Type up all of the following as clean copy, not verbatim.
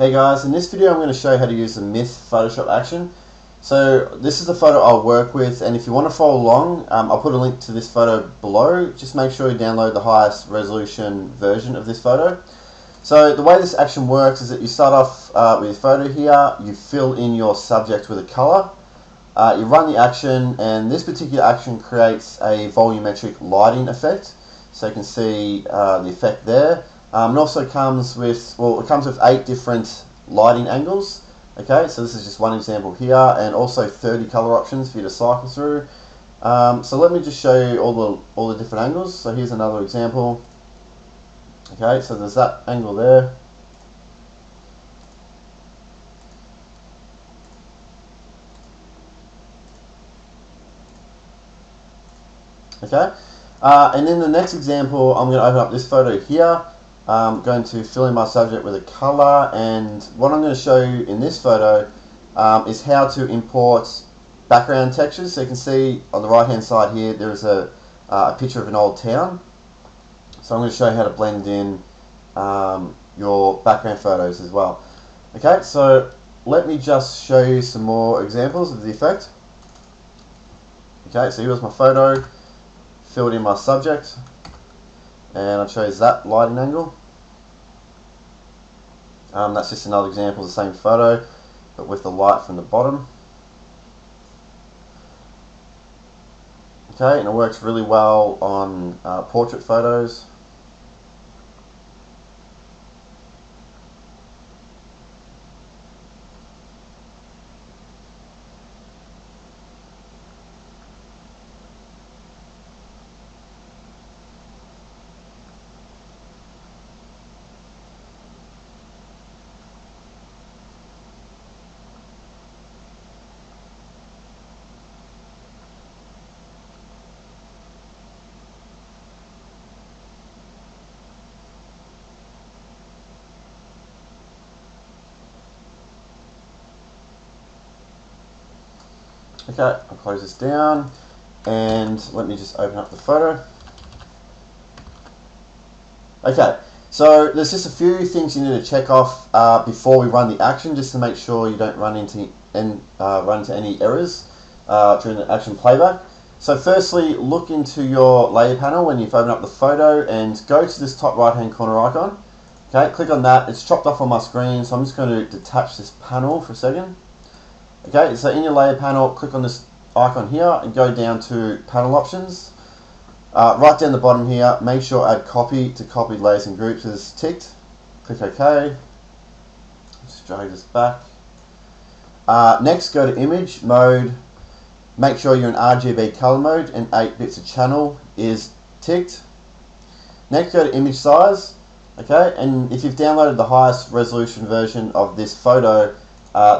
Hey guys, in this video I'm going to show you how to use the Myth Photoshop action. So this is the photo I'll work with, and if you want to follow along, I'll put a link to this photo below. Just make sure you download the highest resolution version of this photo. So the way this action works is that you start off with your photo here, you fill in your subject with a color, you run the action, and this particular action creates a volumetric lighting effect. So you can see the effect there. It also comes with, it comes with 8 different lighting angles. Okay, so this is just one example here, and also 30 color options for you to cycle through. So let me just show you all the different angles. So here's another example. Okay, so there's that angle there. Okay, and in the next example, I'm going to open up this photo here. I'm going to fill in my subject with a color, and what I'm going to show you in this photo is how to import background textures. So you can see on the right hand side here there is a picture of an old town. So I'm going to show you how to blend in your background photos as well. Okay, so let me just show you some more examples of the effect. Okay, so here's my photo, filled in my subject, and I chose that lighting angle. That's just another example of the same photo, but with the light from the bottom. Okay, and it works really well on portrait photos. Okay, I'll close this down, and let me just open up the photo. Okay, so there's just a few things you need to check off before we run the action, just to make sure you don't run into any errors during the action playback. So firstly, look into your layer panel when you've opened up the photo, and go to this top right hand corner icon. Okay, click on that. It's chopped off on my screen, so I'm just going to detach this panel for a second. Okay, so in your layer panel, click on this icon here and go down to panel options. Right down the bottom here, make sure add copy to copied layers and groups is ticked. Click OK. Let's drag this back. Next, go to image mode. Make sure you're in RGB color mode and 8 bits of channel is ticked. Next, go to image size. Okay, and if you've downloaded the highest resolution version of this photo,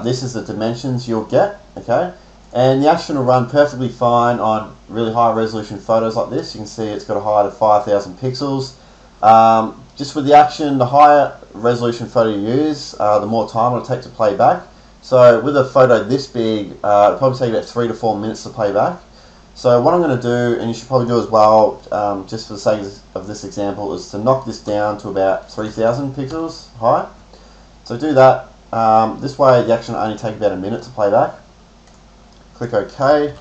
this is the dimensions you'll get. Okay, and the action will run perfectly fine on really high resolution photos like this. You can see it's got a height of 5,000 pixels. Just with the action, the higher resolution photo you use, the more time it'll take to play back. So with a photo this big, it'll probably take about 3 to 4 minutes to play back. So what I'm going to do, and you should probably do as well, just for the sake of this example, is to knock this down to about 3,000 pixels high. So do that. This way the action will only take about a minute to play back. Click OK.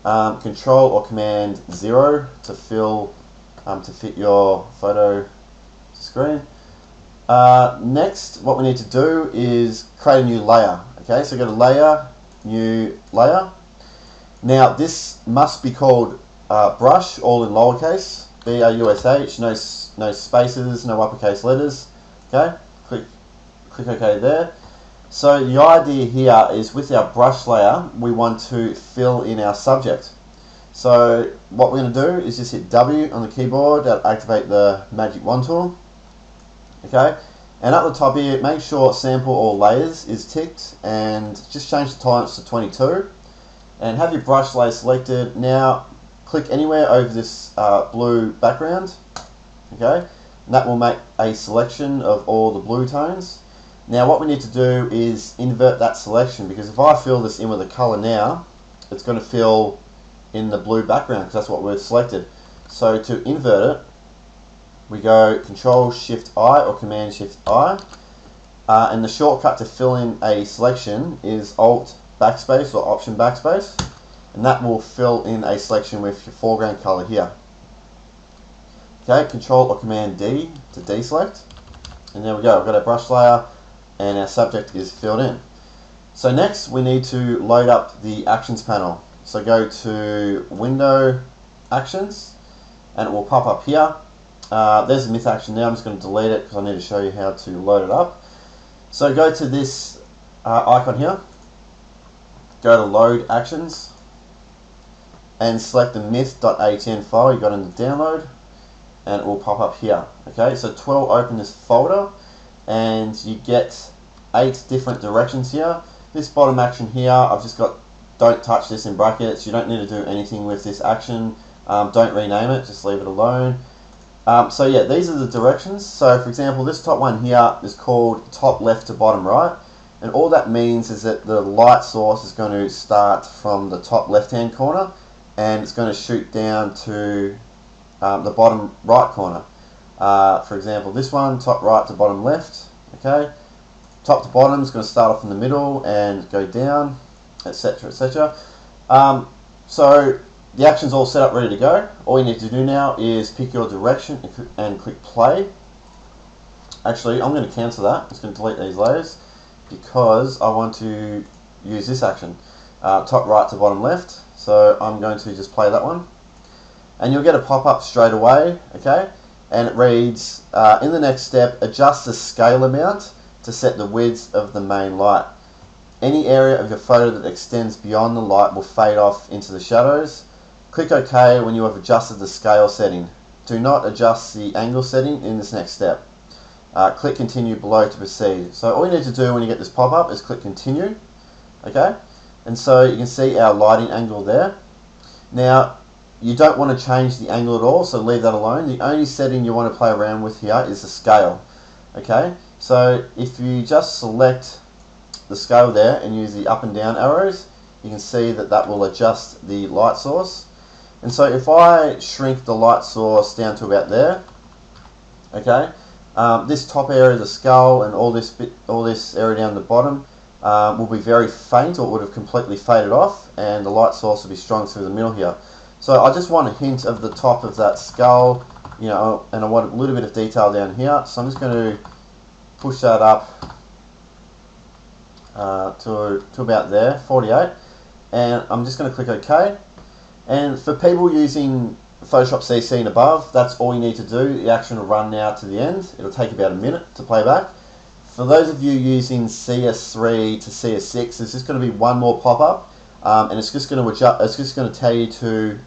Control or Command 0 to fit your photo to screen. Next, what we need to do is create a new layer. Okay, so go to Layer, New Layer. Now this must be called Brush, all in lowercase, B-R-U-S-H, no spaces, no uppercase letters. Okay, click OK there. So the idea here is with our brush layer, we want to fill in our subject. So what we're going to do is just hit W on the keyboard to activate the magic wand tool. Okay, and at the top here, make sure sample all layers is ticked, and just change the tolerance to 22. And have your brush layer selected. Now click anywhere over this blue background. Okay, and that will make a selection of all the blue tones. Now what we need to do is invert that selection, because if I fill this in with a color now, it's going to fill in the blue background because that's what we've selected. So to invert it, we go Control Shift I or Command Shift I, and the shortcut to fill in a selection is Alt backspace or Option backspace, and that will fill in a selection with your foreground color here. Okay, Control or Command D to deselect, and there we go. We've got our brush layer and our subject is filled in. So next we need to load up the Actions panel. So go to Window, Actions, and it will pop up here. There's a myth action there. I'm just going to delete it because I need to show you how to load it up. So go to this icon here, go to Load Actions, and select the myth.atn file you got in the download, and it will pop up here. Okay, so 12 open this folder, and you get 8 different directions here. This bottom action here, I've just got don't touch this in brackets. You don't need to do anything with this action. Don't rename it, just leave it alone. So yeah, these are the directions. So for example, this top one here is called top left to bottom right, and all that means is that the light source is going to start from the top left hand corner and it's going to shoot down to the bottom right corner. For example, this one, top right to bottom left. Okay, top to bottom is going to start off in the middle and go down, etc, etc. So the action's all set up, ready to go. All you need to do now is pick your direction and click play. Actually, I'm going to cancel that. I'm just going to delete these layers because I want to use this action, top right to bottom left. So I'm going to just play that one, and you'll get a pop-up straight away. Okay, and it reads, in the next step, adjust the scale amount to set the width of the main light. Any area of your photo that extends beyond the light will fade off into the shadows. Click OK when you have adjusted the scale setting. Do not adjust the angle setting in this next step. Click Continue below to proceed. So all you need to do when you get this pop-up is click Continue. Okay, and so you can see our lighting angle there. Now, you don't want to change the angle at all, so leave that alone. The only setting you want to play around with here is the scale. Okay, so if you just select the scale there and use the up and down arrows, you can see that that will adjust the light source. And so if I shrink the light source down to about there, okay, this top area of the skull and all this area down the bottom will be very faint, or it would have completely faded off, and the light source will be strong through the middle here. So I just want a hint of the top of that skull, you know, and I want a little bit of detail down here. So I'm just going to push that up to about there, 48, and I'm just going to click OK. And for people using Photoshop CC and above, that's all you need to do. The action will run now to the end. It'll take about a minute to play back. For those of you using CS3 to CS6, there's just going to be one more pop-up, and it's just going to adjust. It's just going to tell you to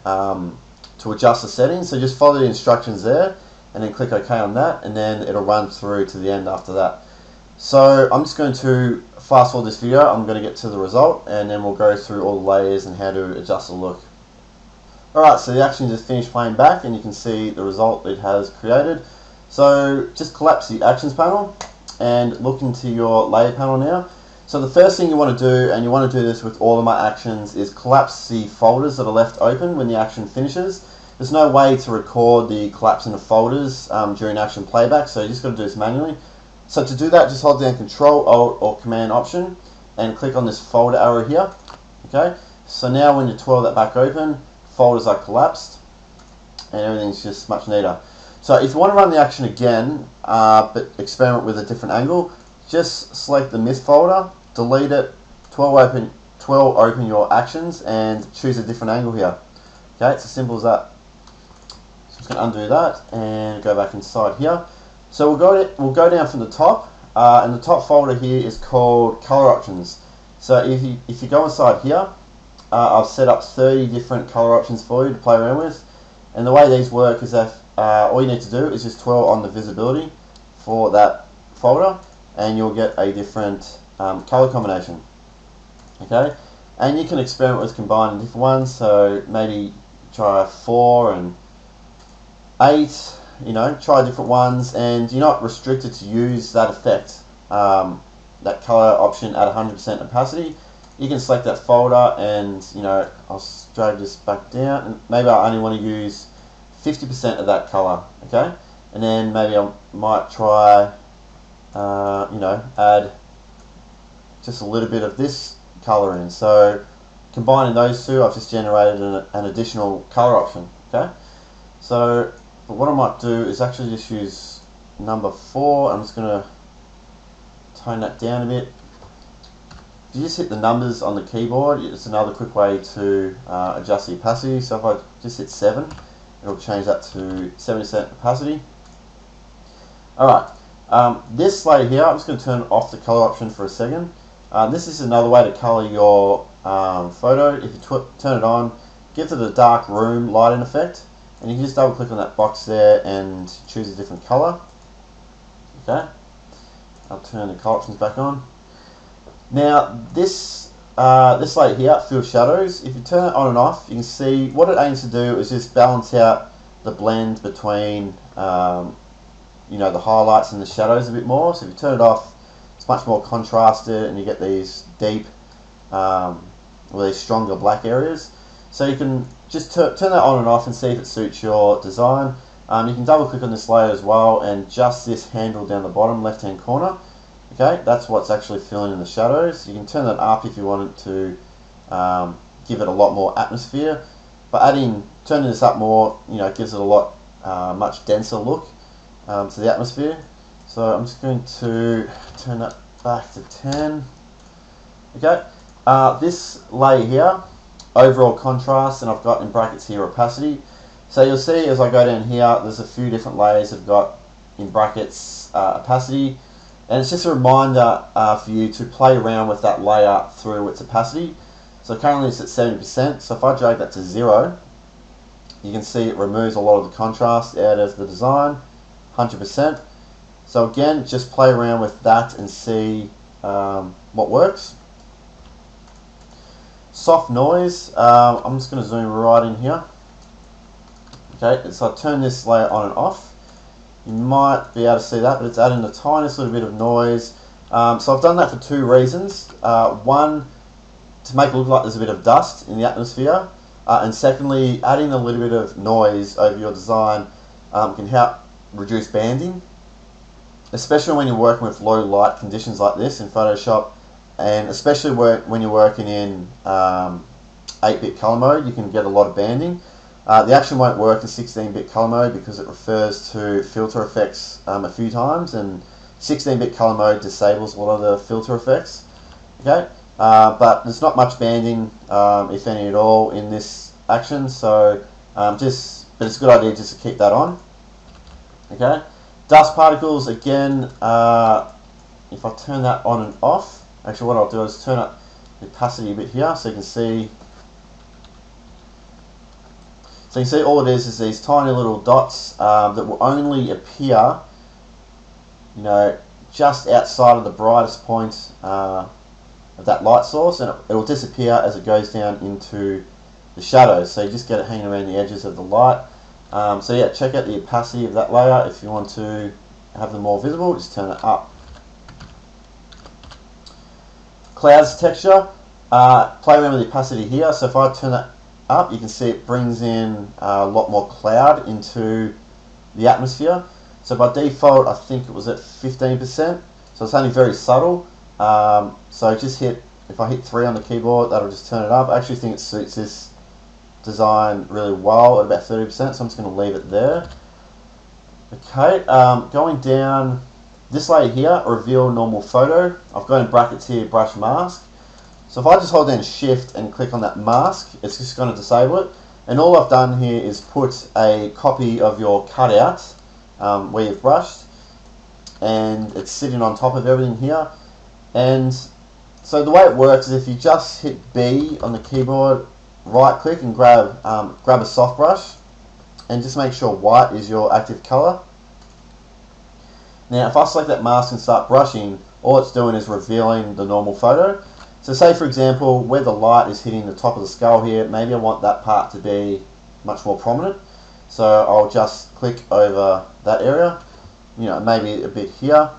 adjust the settings. So just follow the instructions there, and then click OK on that, and then it'll run through to the end after that. So I'm just going to fast forward this video. I'm going to get to the result, and then we'll go through all the layers and how to adjust the look. Alright, so the action just finished playing back, and you can see the result it has created. So just collapse the Actions panel and look into your Layer panel now. So the first thing you want to do, and you want to do this with all of my actions, is collapse the folders that are left open when the action finishes. There's no way to record the collapsing of folders during action playback, so you just got to do this manually. So to do that, just hold down Control, Alt, or Command Option, and click on this folder arrow here. Okay, so now when you twirl that back open, folders are collapsed, and everything's just much neater. So if you want to run the action again, but experiment with a different angle, just select the Myth folder, delete it, 12 open your actions, and choose a different angle here. Okay, it's as simple as that. So I'm just going to undo that and go back inside here. So we'll go down from the top, and the top folder here is called Color Options. So if you go inside here, I've set up 30 different color options for you to play around with, and the way these work is that all you need to do is just twirl on the visibility for that folder, and you'll get a different color combination. Okay, and you can experiment with combining different ones. So maybe try 4 and 8. You know, try different ones, and you're not restricted to use that effect, that color option at 100% opacity. You can select that folder, and you know, I'll drag this back down, and maybe I only want to use 50% of that color. Okay, and then maybe I might try add just a little bit of this color in. So combining those two, I've just generated an additional color option. Okay, so but what I might do is actually just use number 4. I'm just going to tone that down a bit. If you just hit the numbers on the keyboard, it's another quick way to adjust the opacity. So if I just hit 7, it'll change that to 70% opacity. Alright, this layer here, I'm just going to turn off the color option for a second. This is another way to color your photo. If you turn it on, give it a dark room lighting effect, and you can just double click on that box there and choose a different color. Okay, I'll turn the color options back on. Now this layer here, fill shadows. If you turn it on and off, you can see what it aims to do is just balance out the blend between the highlights and the shadows a bit more. So if you turn it off, it's much more contrasted, and you get these deep, these stronger black areas. So you can just turn that on and off and see if it suits your design. You can double click on this layer as well and just this handle down the bottom left hand corner. Okay, that's what's actually filling in the shadows. You can turn that up if you want it to give it a lot more atmosphere. But turning this up more, gives it a lot much denser look to the atmosphere. So I'm just going to turn that back to 10. Okay, this layer here, overall contrast, and I've got in brackets here opacity. So you'll see as I go down here, there's a few different layers I've got in brackets opacity, and it's just a reminder for you to play around with that layer through its opacity. So currently it's at 70%, so if I drag that to 0, you can see it removes a lot of the contrast out of the design, 100%. So again, just play around with that and see what works. Soft noise, I'm just going to zoom right in here. Okay, so I turn this layer on and off. You might be able to see that, but it's adding the tiniest little bit of noise. So I've done that for 2 reasons. One, to make it look like there's a bit of dust in the atmosphere, and secondly, adding a little bit of noise over your design can help reduce banding, especially when you're working with low light conditions like this in Photoshop, and especially when you're working in 8-bit color mode, you can get a lot of banding. The action won't work in 16-bit color mode because it refers to filter effects a few times, and 16-bit color mode disables a lot of the filter effects. Okay, but there's not much banding, if any at all, in this action. So but it's a good idea just to keep that on. Okay, dust particles again. If I turn that on and off, actually what I'll do is turn up the opacity a bit here, so you can see. So you can see all it is these tiny little dots that will only appear, just outside of the brightest point of that light source, and it will disappear as it goes down into the shadows. So you just get it hanging around the edges of the light. So yeah, check out the opacity of that layer if you want to have them more visible. Just turn it up. Clouds texture, play around with the opacity here. So if I turn that up, you can see it brings in a lot more cloud into the atmosphere. So by default, I think it was at 15%, so it's only very subtle. So if I hit 3 on the keyboard, that'll just turn it up. I actually think it suits this design really well at about 30%, so I'm just going to leave it there. Okay, going down this layer here, reveal normal photo. I've got in brackets here brush mask. So if I just hold down shift and click on that mask, it's just going to disable it. And all I've done here is put a copy of your cutout where you've brushed, and it's sitting on top of everything here. And so the way it works is if you just hit B on the keyboard, right click and grab a soft brush, and just make sure white is your active color. Now if I select that mask and start brushing, all it's doing is revealing the normal photo. So say for example, where the light is hitting the top of the skull here, maybe I want that part to be much more prominent. So I'll just click over that area, maybe a bit here.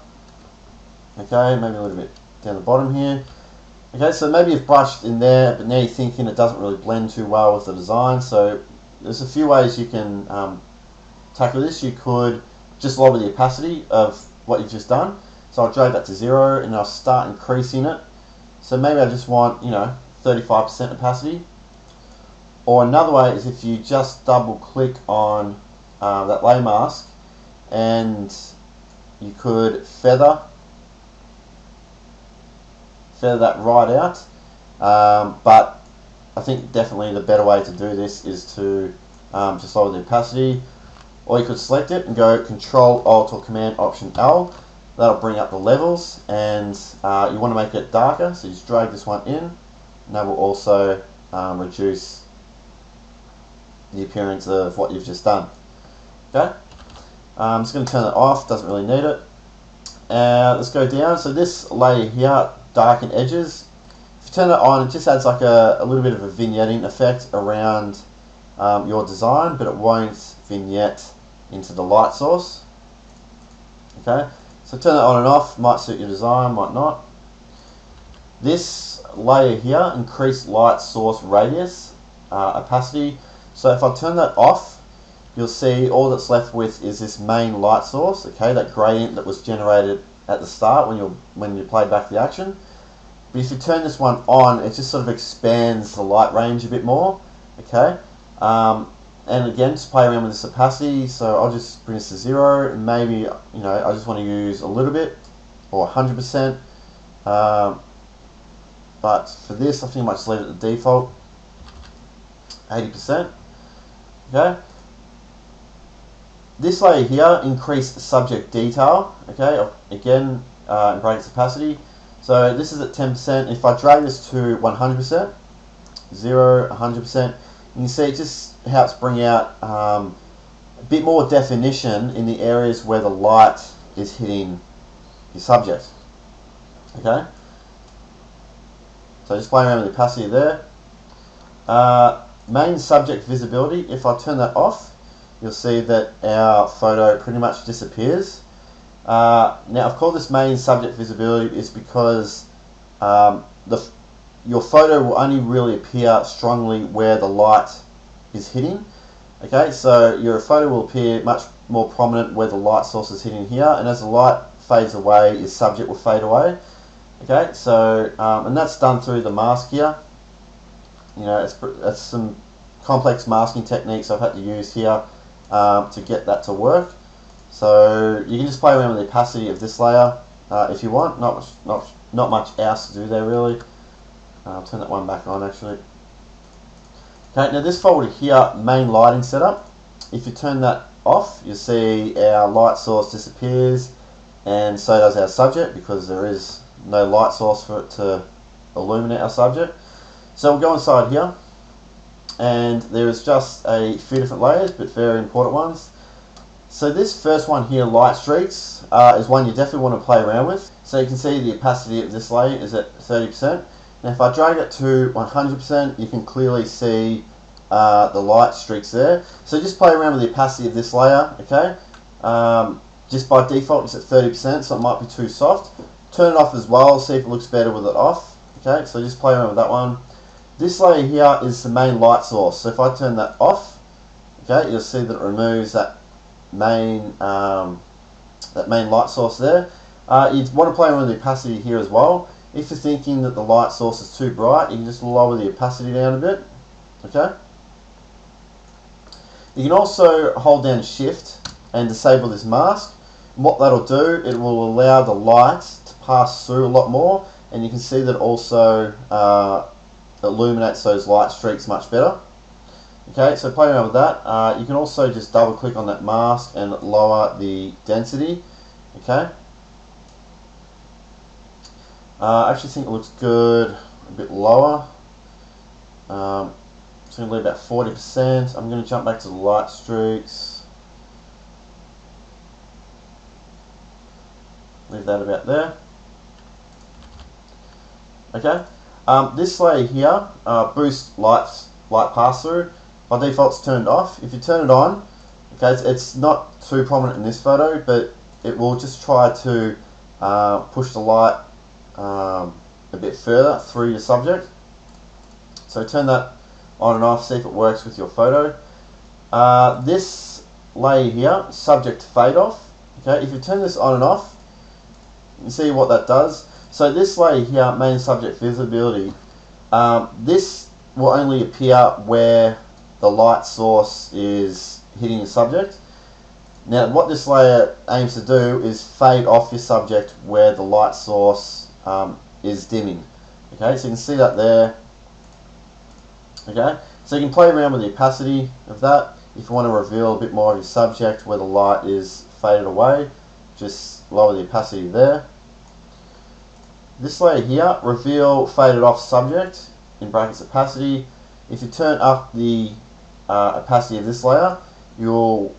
Okay, maybe a little bit down the bottom here. Okay, so maybe you've brushed in there, but now you're thinking it doesn't really blend too well with the design. So there's a few ways you can tackle this. You could just lower the opacity of what you've just done. So I'll drag that to 0 and I'll start increasing it. So maybe I just want, 35% opacity. Or another way is if you just double click on that layer mask, and you could feather that right out. But I think definitely the better way to do this is to just lower the opacity. Or you could select it and go Control Alt or Command Option L. That'll bring up the levels, and you want to make it darker, so you just drag this one in, and that will also reduce the appearance of what you've just done. Okay, I'm just going to turn it off, doesn't really need it. Let's go down. So this layer here, darken edges. If you turn it on, it just adds like a little bit of a vignetting effect around your design, but it won't vignette into the light source. Okay, so turn it on and off, might suit your design, might not. This layer here, increase light source radius, opacity. So if I turn that off, you'll see all that's left with is this main light source, okay, that gradient that was generated at the start when you played back the action. But if you turn this one on, it just sort of expands the light range a bit more, okay. And again, just play around with this opacity. So I'll just bring this to 0, and maybe I just want to use a little bit or 100%. But for this, I think I might just leave it at the default, 80%. Okay. This layer here, increase subject detail. Okay. Again, in brackets opacity. So this is at 10%. If I drag this to 100%, 0, 100%. You can see it just helps bring out a bit more definition in the areas where the light is hitting your subject. Okay, so just playing around with the opacity there. Main subject visibility, if I turn that off, you'll see that our photo pretty much disappears. Now I've called this main subject visibility is because your photo will only really appear strongly where the light is hitting. Okay, so your photo will appear much more prominent where the light source is hitting here, and as the light fades away, your subject will fade away. Okay, so and that's done through the mask here. It's some complex masking techniques I've had to use here to get that to work. So you can just play around with the opacity of this layer if you want. Not much else to do there really. I'll turn that one back on actually. Okay, now this folder here, main lighting setup. If you turn that off, you'll see our light source disappears, and so does our subject, because there is no light source for it to illuminate our subject. So we'll go inside here, and there is just a few different layers, but very important ones. So this first one here, light streaks, is one you definitely want to play around with. So you can see the opacity of this layer is at 30%. Now if I drag it to 100%, you can clearly see the light streaks there. So just play around with the opacity of this layer, okay? Just by default it's at 30%, so it might be too soft. Turn it off as well, see if it looks better with it off. Okay, so just play around with that one. This layer here is the main light source. So if I turn that off, okay, you'll see that it removes that main light source there. You'd want to play around with the opacity here as well. If you're thinking that the light source is too bright, you can just lower the opacity down a bit. Okay. You can also hold down Shift and disable this mask. And what that'll do, it will allow the light to pass through a lot more, and you can see that also illuminates those light streaks much better. Okay, so play around with that. You can also just double click on that mask and lower the density. Okay. I actually think it looks good a bit lower. So I'm going to leave about 40%. I'm going to jump back to the light streaks. Leave that about there. Okay. This layer here, boost light pass through. By default it's turned off. If you turn it on, okay, it's not too prominent in this photo, but it will just try to push the light a bit further through your subject. So turn that on and off, see if it works with your photo. This layer here, subject fade off. Okay, if you turn this on and off, You see what that does. So this layer here, main subject visibility, this will only appear where the light source is hitting the subject. Now what this layer aims to do is fade off your subject where the light source is dimming. Okay, so you can see that there. Okay, so you can play around with the opacity of that. If you want to reveal a bit more of your subject where the light is faded away, just lower the opacity there. This layer here, reveal faded off subject, in brackets opacity. If you turn up the opacity of this layer, you'll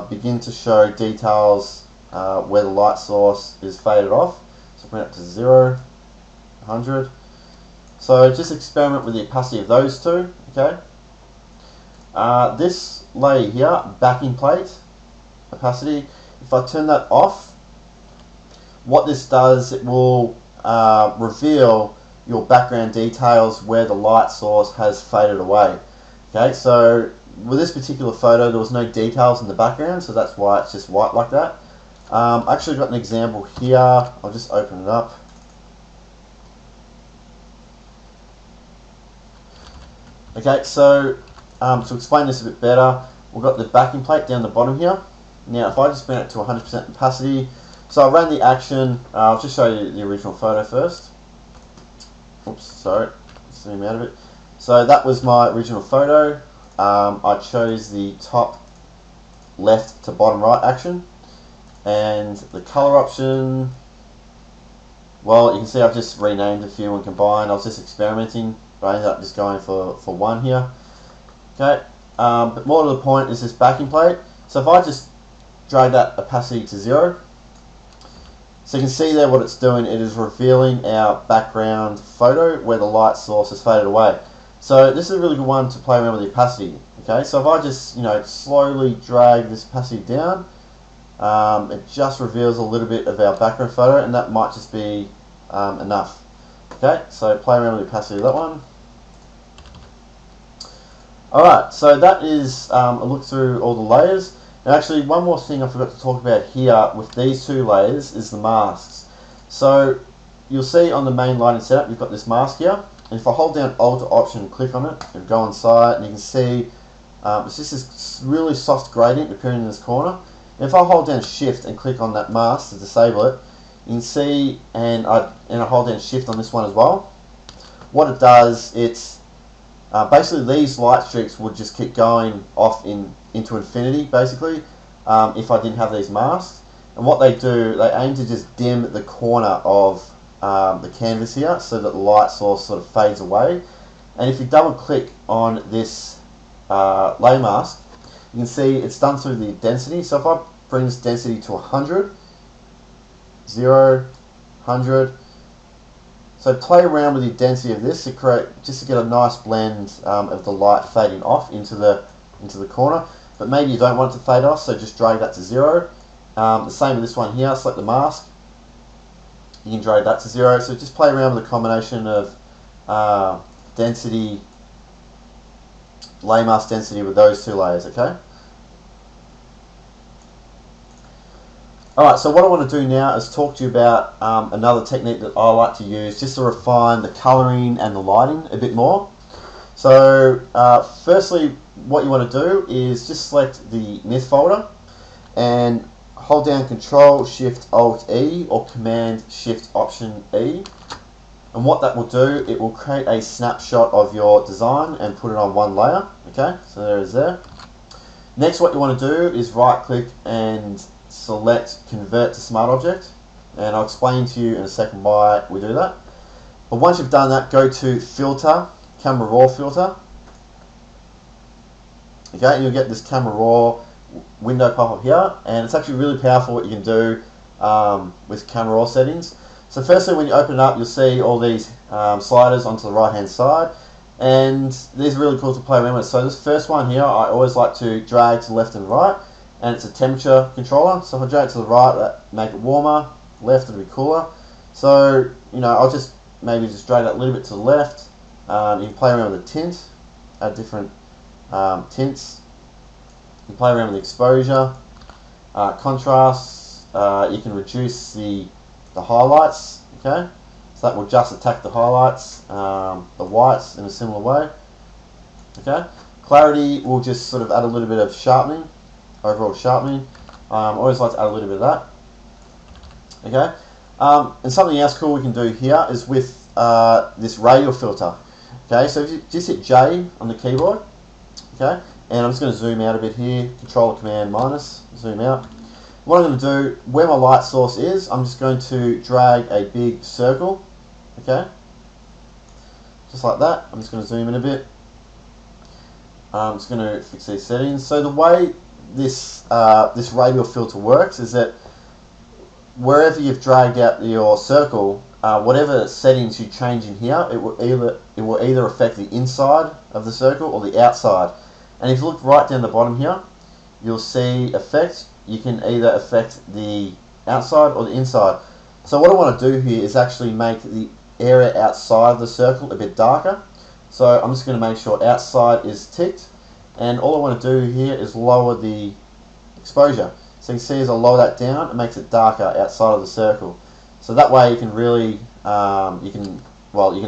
begin to show details where the light source is faded off. So bring it up to 0, 100. So just experiment with the opacity of those two. Okay. This layer here, backing plate opacity, if I turn that off, what this does, it will reveal your background details where the light source has faded away. Okay, so with this particular photo there was no details in the background, so that's why it's just white like that. I actually got an example here. I'll just open it up. Okay, so to explain this a bit better, we've got the backing plate down the bottom here. Now if I just bring it to 100% opacity, so I ran the action, I'll just show you the original photo first. Oops, sorry, zoom out of it. So that was my original photo. I chose the top left to bottom right action, and the color option, well, you can see I've just renamed a few and combined. I was just experimenting, but I ended up just going for one here. Okay, but more to the point is this backing plate. So if I just drag that opacity to 0, so you can see there what it's doing. It is revealing our background photo where the light source has faded away. So this is a really good one to play around with the opacity. Okay, so if I just slowly drag this opacity down, it just reveals a little bit of our background photo, and that might just be enough. Okay, so play around with the opacity of that one. Alright, so that is a look through all the layers. Now actually one more thing I forgot to talk about here with these two layers is the masks. So you'll see on the main lighting setup you've got this mask here, and if I hold down Alt or Option and click on it and go inside, and you can see it's just this really soft gradient appearing in this corner. And if I hold down Shift and click on that mask to disable it, you can see, and I hold down Shift on this one as well, what it does, it's basically these light streaks would just keep going off into infinity basically if I didn't have these masks. And what they do, they aim to just dim the corner of the canvas here so that the light source sort of fades away. And if you double click on this layer mask, you can see it's done through the density. So if I bring this density to 100, 0, 100, so play around with the density of this to create, just to get a nice blend of the light fading off into the corner. But maybe you don't want it to fade off, so just drag that to 0. The same with this one here. Select the mask. You can drag that to 0. So just play around with a combination of density, layer mask density with those two layers. Okay. Alright, so what I want to do now is talk to you about another technique that I like to use just to refine the colouring and the lighting a bit more. So firstly, what you want to do is just select the myth folder and hold down Control Shift Alt E or Command Shift Option E, and what that will do, it will create a snapshot of your design and put it on one layer. Okay, so there it is there. Next, what you want to do is right click and select Convert to Smart Object, and I'll explain to you in a second why we do that. But once you've done that, go to Filter, Camera Raw Filter. Okay, and you'll get this Camera Raw window pop up here, and it's actually really powerful what you can do with Camera Raw settings. So firstly, when you open it up, you'll see all these sliders onto the right hand side, and these are really cool to play around with. So this first one here, I always like to drag to left and right, and it's a temperature controller. So if I drag it to the right, that make it warmer, left it'll be cooler. So I'll just maybe just drag that a little bit to the left. You can play around with the tint, add different tints. You can play around with the exposure, contrast. You can reduce the the highlights. Okay, so that will just attack the highlights, the whites in a similar way. Okay, clarity will just sort of add a little bit of sharpening, overall sharpening. Always like to add a little bit of that. Okay, and something else cool we can do here is with this radial filter. Okay, so if you just hit J on the keyboard, okay, and I'm just going to zoom out a bit here, Control Command minus, zoom out. What I'm going to do, where my light source is, I'm just going to drag a big circle, okay, just like that. I'm just going to zoom in a bit. I'm just going to fix these settings. So the way this this radial filter works is that wherever you've dragged out your circle, whatever settings you change in here, it will either affect the inside of the circle or the outside. And if you look right down the bottom here, you'll see effect. You can either affect the outside or the inside. So what I want to do here is actually make the area outside the circle a bit darker. So I'm just going to make sure outside is ticked, and all I want to do here is lower the exposure. So you can see as I lower that down, it makes it darker outside of the circle. So that way you can really, you can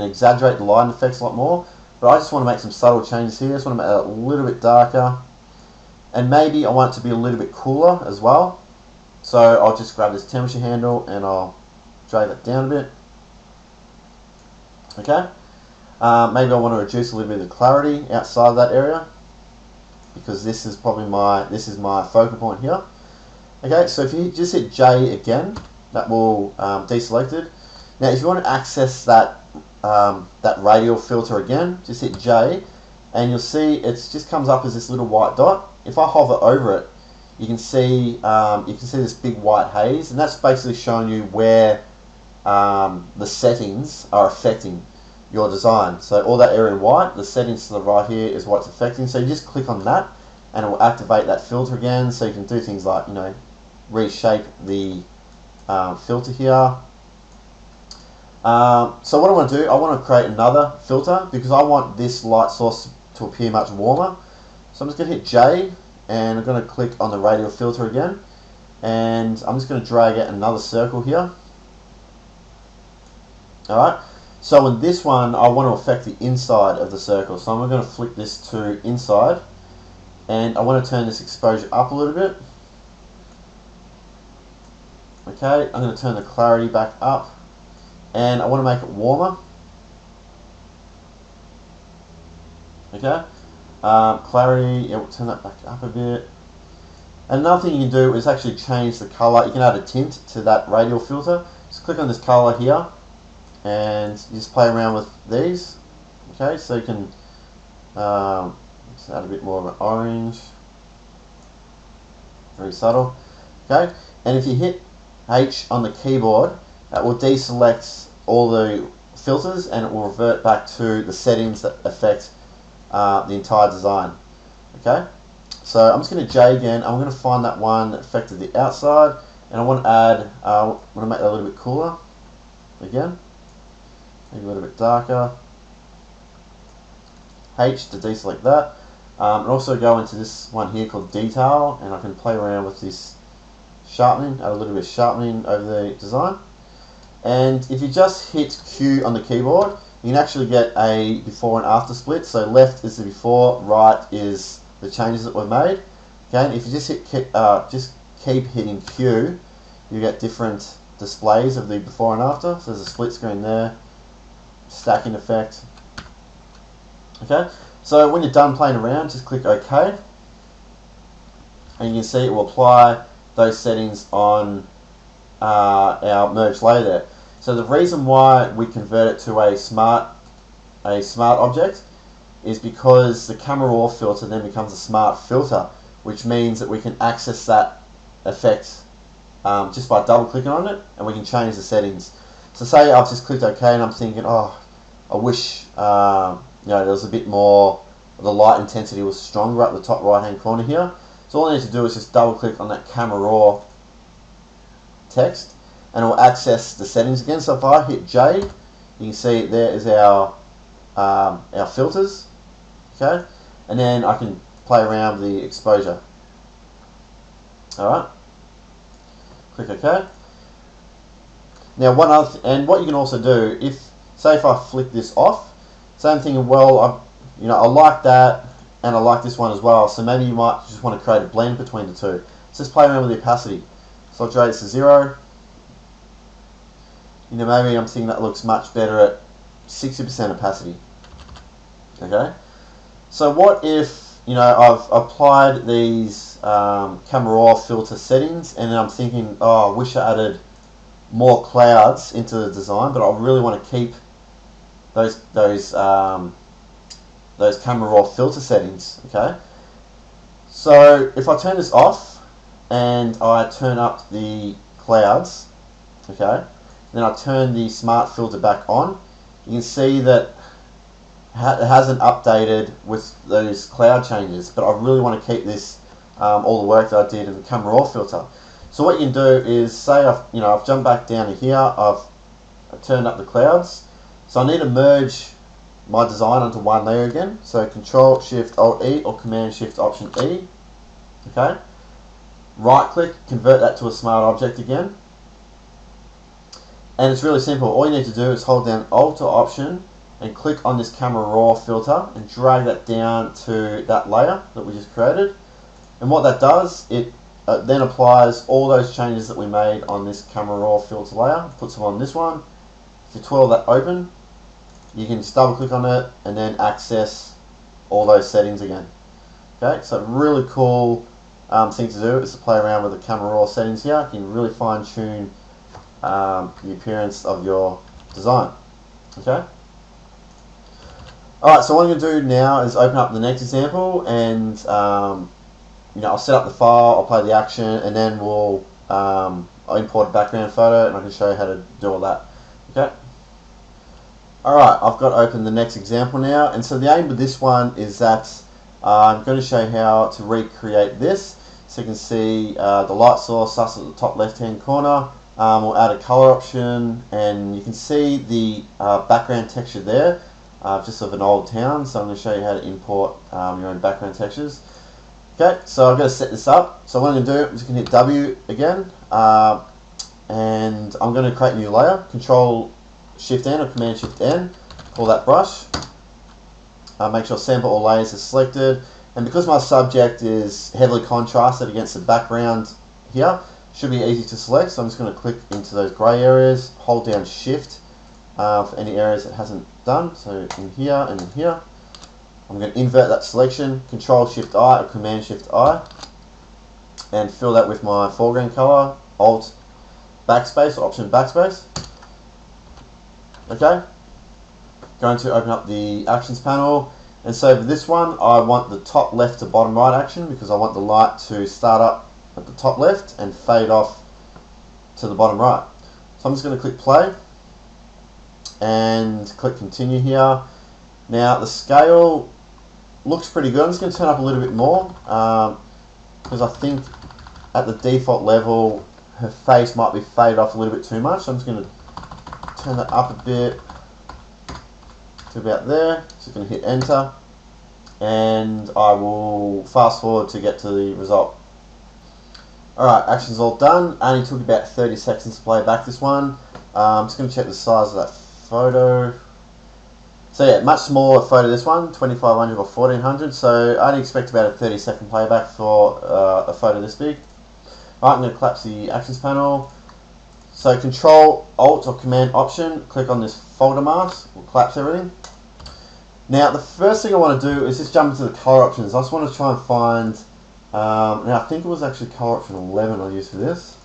exaggerate the lighting effects a lot more. But I just want to make some subtle changes here. I just want to make it a little bit darker. And maybe I want it to be a little bit cooler as well. So I'll just grab this temperature handle and I'll drag that down a bit. Okay. Maybe I want to reduce a little bit of the clarity outside of that area, because this is probably my focal point here. Okay, so if you just hit J again, that will deselect it. Now, if you want to access that that radial filter again, just hit J, and you'll see it just comes up as this little white dot. If I hover over it, you can see this big white haze, and that's basically showing you where the settings are affecting your design. So all that area in white, the settings to the right here is what it's affecting. So you just click on that, and it will activate that filter again. So you can do things like, reshape the filter here. So what I want to do, I want to create another filter because I want this light source to appear much warmer. So I'm just going to hit J, and I'm going to click on the radial filter again, and I'm just going to drag out another circle here. Alright, so in this one I want to affect the inside of the circle, so I'm going to flick this to inside, and I want to turn this exposure up a little bit. Okay, I'm going to turn the clarity back up, and I want to make it warmer. Okay, clarity, yeah, we'll turn that back up a bit. And another thing you can do is actually change the color. You can add a tint to that radial filter. Just click on this color here, and you just play around with these. Okay, so you can just add a bit more of an orange, very subtle. Okay, and if you hit H on the keyboard, that will deselect all the filters, and it will revert back to the settings that affect the entire design. Okay, so I'm just going to J again. I'm going to find that one that affected the outside, and I want to add, I want to make that a little bit cooler again, maybe a little bit darker. H to deselect that, and also go into this one here called detail, and I can play around with this sharpening, add a little bit of sharpening over the design. And if you just hit Q on the keyboard, you can actually get a before and after split. So left is the before, right is the changes that were made. Okay, and if you just keep hitting Q, you get different displays of the before and after. So there's a split screen there, stacking effect. Okay, so when you're done playing around, just click OK, and you can see it will apply those settings on our merged layer there. So the reason why we convert it to a smart object is because the camera raw filter then becomes a smart filter, which means that we can access that effect just by double clicking on it, and we can change the settings. So say I've just clicked OK, and I'm thinking, oh, I wish there was a bit more, the light intensity was stronger at the top right hand corner here. So all I need to do is just double click on that camera raw text, and it will access the settings again. So if I hit J, you can see there is our filters. Okay, and then I can play around with the exposure. Alright, click OK. Now one other and what you can also do, if say if I flick this off, same thing. Well, I like that, and I like this one as well. So maybe you might just want to create a blend between the two. So just play around with the opacity. Saturate to 0. Maybe I'm thinking that looks much better at 60% opacity. Okay. So what if I've applied these camera raw filter settings, and then I'm thinking, oh, I wish I added more clouds into the design, but I really want to keep those camera raw filter settings. Okay. So if I turn this off and I turn up the clouds, okay, then I turn the smart filter back on, you can see that it hasn't updated with those cloud changes, but I really want to keep this all the work that I did in the camera raw filter. So what you can do is say I've jumped back down to here, I've turned up the clouds, so I need to merge my design onto one layer again. So Control Shift Alt E or Command Shift Option E. Okay. Right click, convert that to a smart object again. And it's really simple. All you need to do is hold down Alt or Option and click on this camera raw filter and drag that down to that layer that we just created. And what that does, it then applies all those changes that we made on this camera raw filter layer, puts them on this one. If you twirl that open, you can just double click on it and then access all those settings again. Okay, so really cool thing to do is to play around with the camera raw settings here. You can really fine tune the appearance of your design. Okay. Alright, so what I'm going to do now is open up the next example, and I'll set up the file, I'll play the action, and then I'll import a background photo, and I can show you how to do all that. Okay. Alright, I've got open the next example now, and so the aim of this one is that I'm going to show you how to recreate this. So you can see the light source starts at the top left hand corner. We'll add a color option, and you can see the background texture there, just of an old town. So I'm going to show you how to import your own background textures. Okay, so I'm going to set this up. So what I'm going to do, I'm just going to hit W again, and I'm going to create a new layer. Control Shift N or Command Shift N, call that brush. Make sure sample all layers is selected, and because my subject is heavily contrasted against the background here, should be easy to select. So I'm just going to click into those grey areas, hold down Shift for any areas it hasn't done. So in here and in here, I'm going to invert that selection, Control Shift I or Command Shift I, and fill that with my foreground color, Alt backspace or Option backspace. Okay. Going to open up the actions panel, and so for this one I want the top left to bottom right action, because I want the light to start up at the top left and fade off to the bottom right. So I'm just going to click play and click continue here. Now the scale looks pretty good. I'm just going to turn up a little bit more because I think at the default level her face might be faded off a little bit too much. So I'm just going to turn that up a bit to about there. So I'm going to hit enter, and I will fast forward to get to the result. Alright, action's all done. Only took about 30 seconds to play back this one. I'm just going to check the size of that photo. So yeah, much smaller photo this one, 2500 or 1400. So I only expect about a 30-second playback for a photo this big. Alright, I'm going to collapse the actions panel. So Control Alt or Command Option, click on this folder mask, we'll collapse everything. Now the first thing I want to do is just jump into the color options. I just want to try and find, now I think it was actually color option 11 I used for this.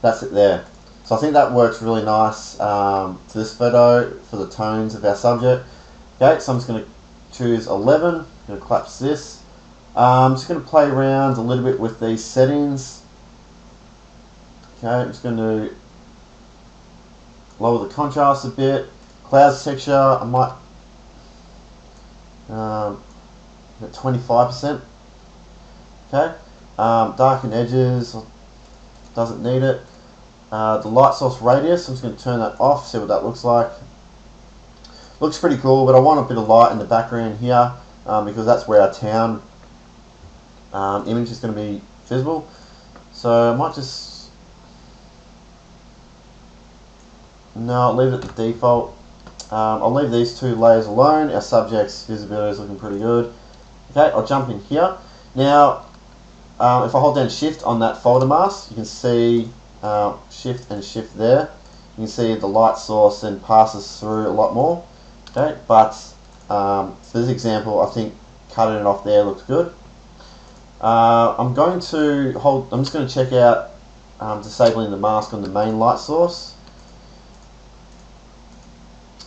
That's it there. So I think that works really nice to this photo for the tones of our subject. Okay, so I'm just going to choose 11, I'm going to collapse this. I'm just going to play around a little bit with these settings. Okay, I'm just going to lower the contrast a bit. Clouds texture, I might at 25%. Okay, darken edges, doesn't need it. The light source radius, I'm just going to turn that off, see what that looks like. Looks pretty cool, but I want a bit of light in the background here because that's where our town image is going to be visible. So I might just No, I'll leave it at the default. I'll leave these two layers alone. Our subject's visibility is looking pretty good. Okay, I'll jump in here. Now, if I hold down Shift on that folder mask, you can see Shift and Shift there. You can see the light source then passes through a lot more. Okay, but for this example, I think cutting it off there looks good. I'm just going to check out disabling the mask on the main light source.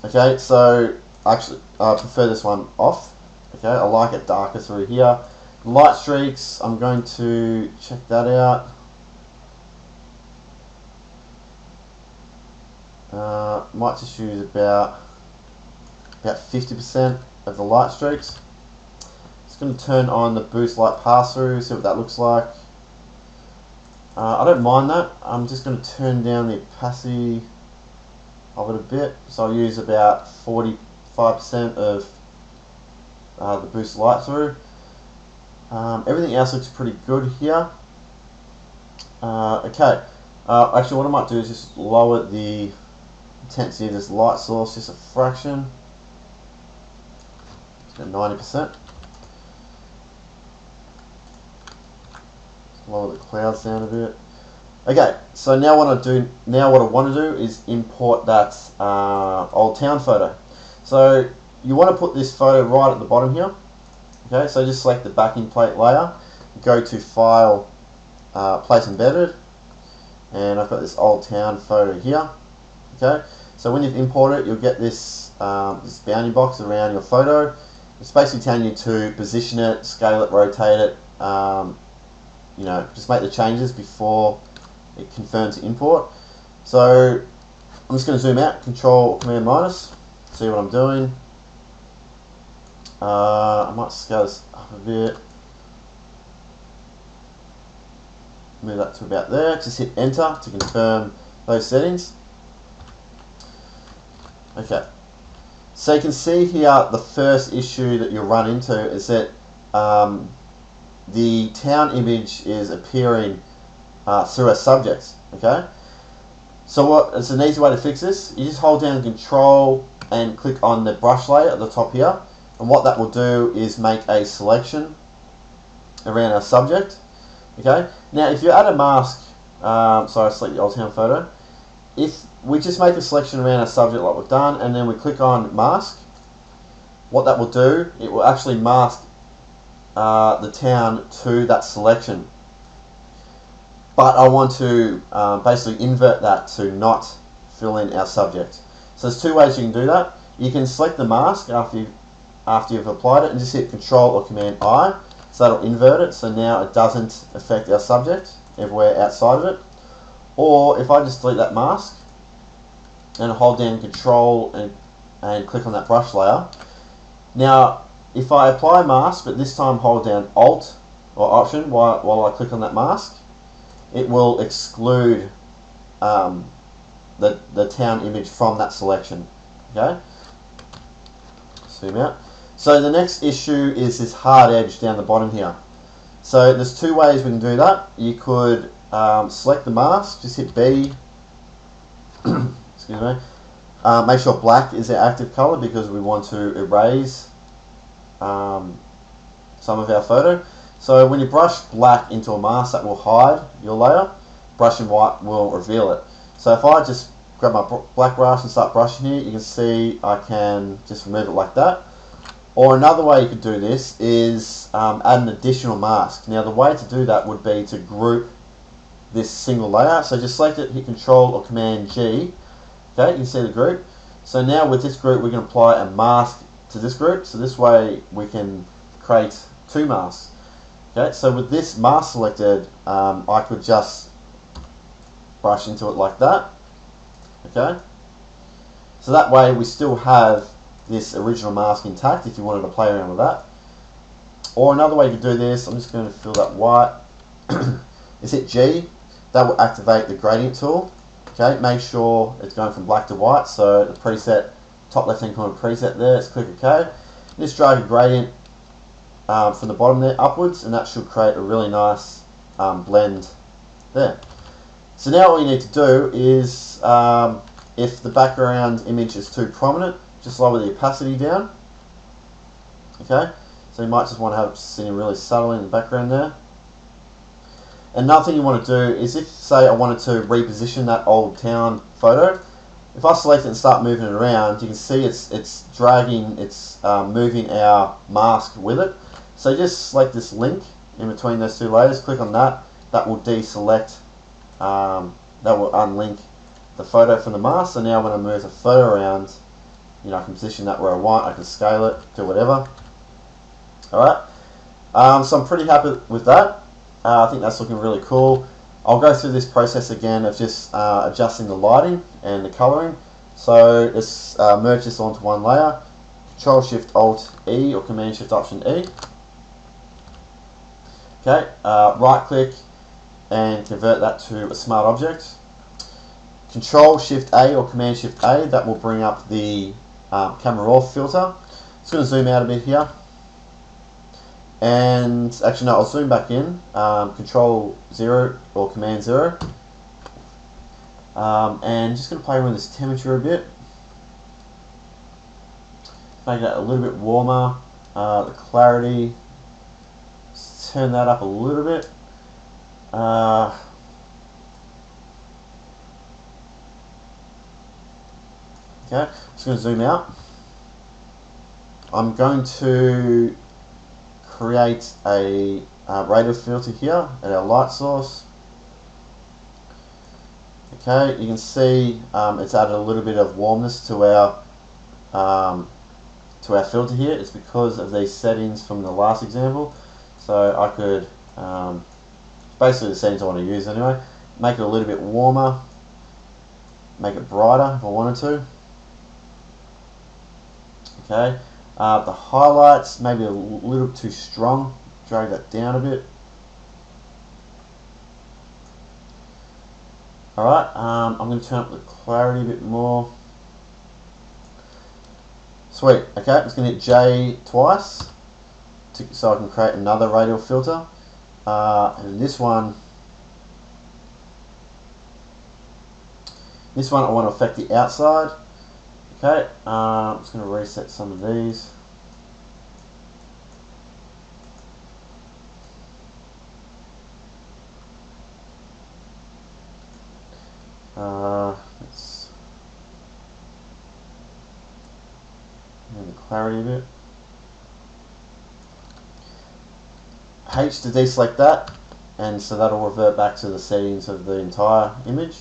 Okay, so actually I prefer this one off. Okay, I like it darker through here. Light streaks, I'm going to check that out. Might just use about 50% of the light streaks. Just going to turn on the boost light pass through, see what that looks like. I don't mind that. I'm just going to turn down the opacity of it a bit, so I'll use about 45% of the boost light through. Everything else looks pretty good here. Okay, actually what I might do is just lower the intensity of this light source just a fraction, 90%. Lower the clouds down a bit. Okay, so now what I want to do is import that old town photo. So you want to put this photo right at the bottom here. Okay, so just select the backing plate layer, go to File, Place Embedded, and I've got this old town photo here. Okay, so when you've imported it, you'll get this this bounding box around your photo. It's basically telling you to position it, scale it, rotate it. You know, just make the changes before it confirms the import. So I'm just going to zoom out, Control or Command minus, see what I'm doing. I might scale this up a bit, move that to about there, just hit enter to confirm those settings. Okay, so you can see here the first issue that you'll run into is that the town image is appearing through our subjects. Okay, so it's an easy way to fix this. You just hold down Control and click on the brush layer at the top here, and what that will do is make a selection around our subject. Okay, now if you add a mask, sorry, select the old town photo. If we just make a selection around our subject like we've done, and then we click on mask, what that will do, it will actually mask the town to that selection. But I want to basically invert that to not fill in our subject. So there's two ways you can do that. You can select the mask after you've applied it and just hit Control or Command I, so that'll invert it, so now it doesn't affect our subject everywhere outside of it. Or if I just delete that mask and hold down Control and click on that brush layer. Now if I apply mask but this time hold down Alt or Option while I click on that mask, it will exclude the town image from that selection. Okay, zoom out. So the next issue is this hard edge down the bottom here. So there's two ways we can do that. You could select the mask, just hit B, excuse me, make sure black is the active color because we want to erase some of our photo. So when you brush black into a mask, that will hide your layer. Brushing white will reveal it. So if I just grab my black brush and start brushing here, you can see I can just remove it like that. Or another way you could do this is add an additional mask. Now the way to do that would be to group this single layer. So just select it, hit Control or Command G. Okay, you can see the group. So now with this group we can apply a mask to this group. So this way we can create two masks. Okay, so with this mask selected, I could just brush into it like that. Okay, so that way we still have this original mask intact if you wanted to play around with that. Or another way you could do this, I'm just going to fill that white, is hit G, that will activate the gradient tool. Okay, make sure it's going from black to white, so the preset, top left hand corner preset there, let's click OK. Just drag a gradient from the bottom there upwards, and that should create a really nice blend there. So now all you need to do is if the background image is too prominent, just lower the opacity down. Okay, so you might just want to have something really subtle in the background there. Another thing you want to do is, if say I wanted to reposition that old town photo, if I select it and start moving it around, you can see it's dragging, it's moving our mask with it. So just select this link in between those two layers, click on that, that will deselect, that will unlink the photo from the mask. So now when I move the photo around, you know, I can position that where I want, I can scale it, do whatever. Alright, so I'm pretty happy with that. I think that's looking really cool. I'll go through this process again of just adjusting the lighting and the colouring. So let's merge this onto one layer. Control Shift Alt E or Command Shift Option E. Okay, right click and convert that to a smart object. Control Shift A or Command Shift A, that will bring up the camera raw filter. Just going to zoom out a bit here. And actually no, I'll zoom back in, Control 0 or Command 0, and just going to play with this temperature a bit, make that a little bit warmer, the clarity, let's turn that up a little bit, okay, just going to zoom out. I'm going to create a radial filter here at our light source. Okay, you can see it's added a little bit of warmness to our filter here. It's because of these settings from the last example. So I could, basically the settings I want to use anyway, make it a little bit warmer, make it brighter if I wanted to. Okay. The highlights, maybe a little too strong, drag that down a bit. Alright, I'm going to turn up the clarity a bit more. Sweet, okay, I'm just going to hit J twice so I can create another radial filter. And this one I want to affect the outside. Okay, I'm just going to reset some of these. Let's and the clarity a bit. H to deselect that, and so that'll revert back to the settings of the entire image.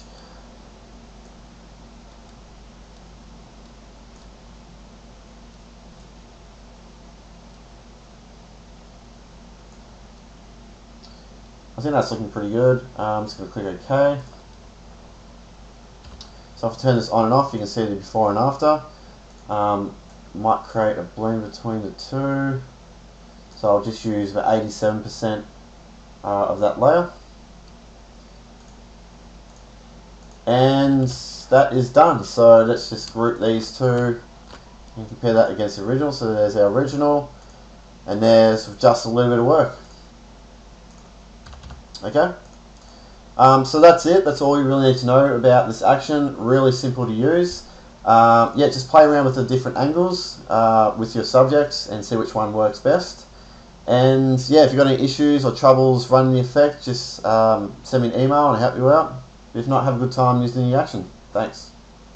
I think that's looking pretty good. I'm just going to click OK. So if I turn this on and off, you can see the before and after. Might create a blend between the two. So I'll just use the 87% of that layer. And that is done. So let's just group these two and compare that against the original. So there's our original, and there's just a little bit of work. Okay, so that's it. That's all you really need to know about this action. Really simple to use. Yeah, just play around with the different angles with your subjects and see which one works best. And yeah, if you've got any issues or troubles running the effect, just send me an email and I'll help you out. If not, have a good time using the action. Thanks.